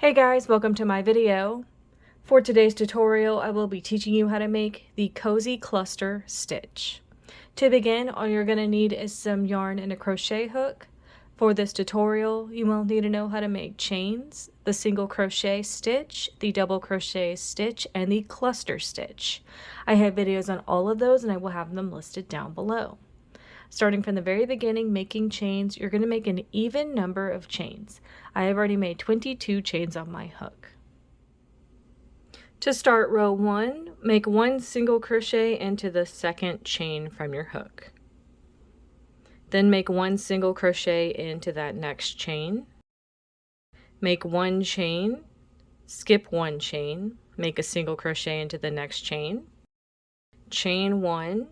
Hey guys, welcome to my video. For today's tutorial, I will be teaching you how to make the cozy cluster stitch. To begin, all you're going to need is some yarn and a crochet hook. For this tutorial, you will need to know how to make chains, the single crochet stitch, the double crochet stitch, and the cluster stitch. I have videos on all of those and I will have them listed down below. Starting from the very beginning, making chains, you're going to make an even number of chains. I have already made 22 chains on my hook. To start row 1, make 1 single crochet into the second chain from your hook. Then make 1 single crochet into that next chain. Make 1 chain, skip 1 chain, make a single crochet into the next chain. Chain 1,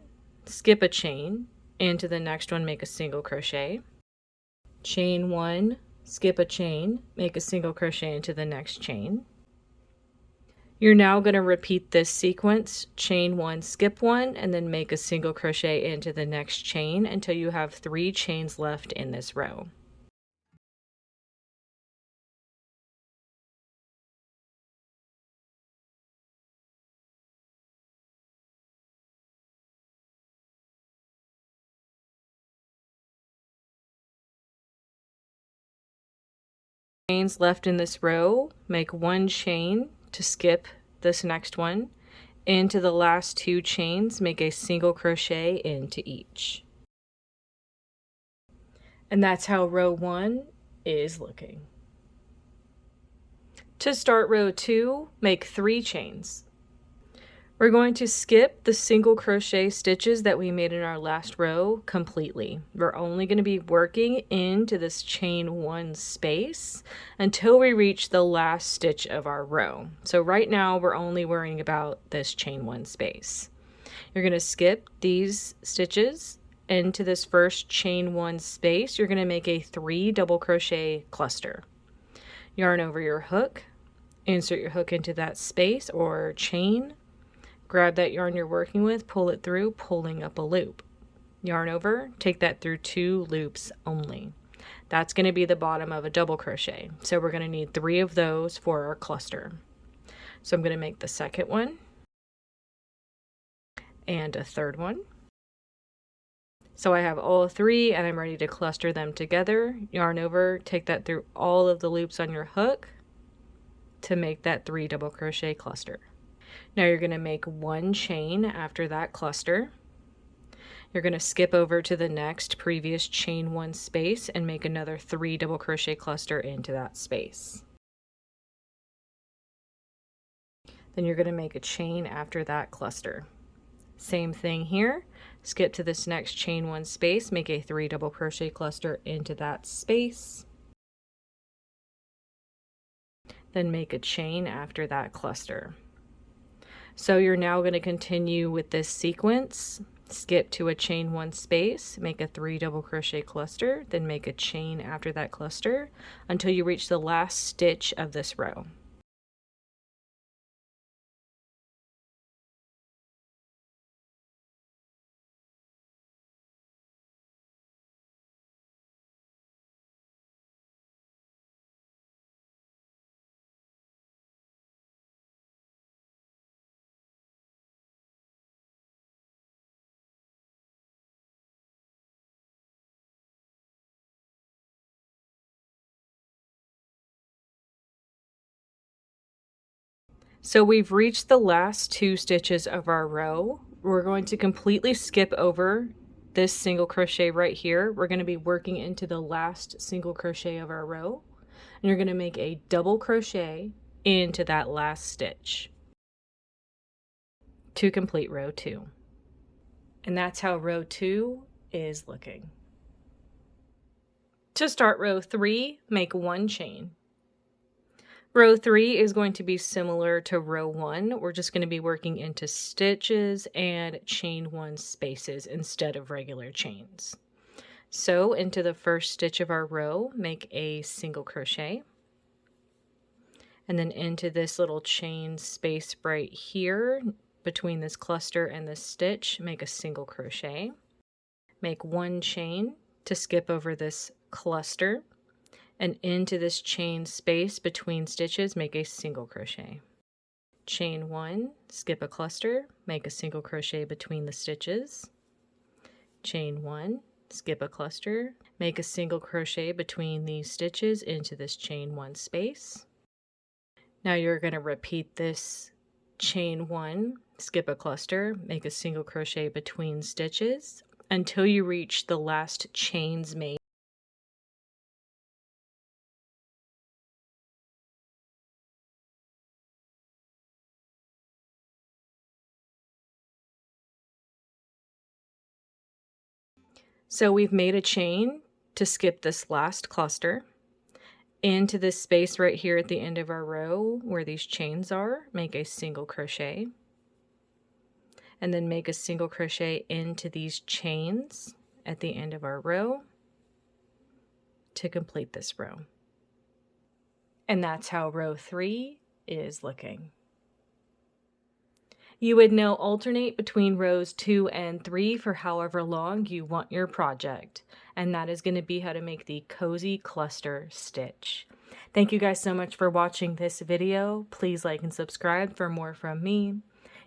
skip a chain, into the next one, make a single crochet. Chain 1, skip a chain, make a single crochet into the next chain. You're now going to repeat this sequence, chain 1, skip 1, and then make a single crochet into the next chain until you have 3 chains left in this row. Chains left in this row, make 1 chain to skip this next one. Into the last 2 chains, make a single crochet into each. And that's how row 1 is looking. To start row 2, make 3 chains. We're going to skip the single crochet stitches that we made in our last row completely. We're only going to be working into this chain 1 space until we reach the last stitch of our row. So right now we're only worrying about this chain 1 space. You're going to skip these stitches into this first chain 1 space. You're going to make a 3 double crochet cluster. Yarn over your hook, insert your hook into that space or chain. Grab that yarn you're working with, pull it through, pulling up a loop. Yarn over, take that through 2 loops only. That's going to be the bottom of a double crochet. So we're going to need 3 of those for our cluster. So I'm going to make the second one and a third one. So I have all 3 and I'm ready to cluster them together. Yarn over, take that through all of the loops on your hook to make that 3 double crochet cluster. Now you're going to make 1 chain after that cluster. You're going to skip over to the next previous chain 1 space and make another 3 double crochet cluster into that space. Then you're going to make a chain after that cluster. Same thing here. Skip to this next chain 1 space, make a 3 double crochet cluster into that space. Then make a chain after that cluster. So you're now going to continue with this sequence. Skip to a chain 1 space, make a 3 double crochet cluster, then make a chain after that cluster until you reach the last stitch of this row. So we've reached the last 2 stitches of our row. We're going to completely skip over this single crochet right here. We're going to be working into the last single crochet of our row. And you're going to make a double crochet into that last stitch to complete row 2. And that's how row 2 is looking. To start row 3, make 1 chain. Row 3 is going to be similar to row 1. We're just going to be working into stitches and chain 1 spaces instead of regular chains. So into the first stitch of our row, make a single crochet. And then into this little chain space right here, between this cluster and this stitch, make a single crochet. Make 1 chain to skip over this cluster. And into this chain space between stitches, make a single crochet. Chain 1, skip a cluster, make a single crochet between the stitches. Chain 1, skip a cluster, make a single crochet between these stitches into this chain 1 space. Now you're going to repeat this chain 1, skip a cluster, make a single crochet between stitches until you reach the last chains made. So we've made a chain to skip this last cluster. Into this space right here at the end of our row where these chains are, make a single crochet. And then make a single crochet into these chains at the end of our row to complete this row. And that's how row 3 is looking. You would now alternate between rows 2 and 3 for however long you want your project. And that is going to be how to make the cozy cluster stitch. Thank you guys so much for watching this video. Please like and subscribe for more from me.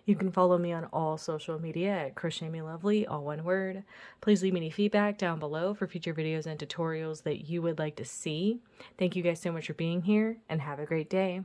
You can follow me on all social media at crochetmelovely, all one word. Please leave me any feedback down below for future videos and tutorials that you would like to see. Thank you guys so much for being here, and have a great day.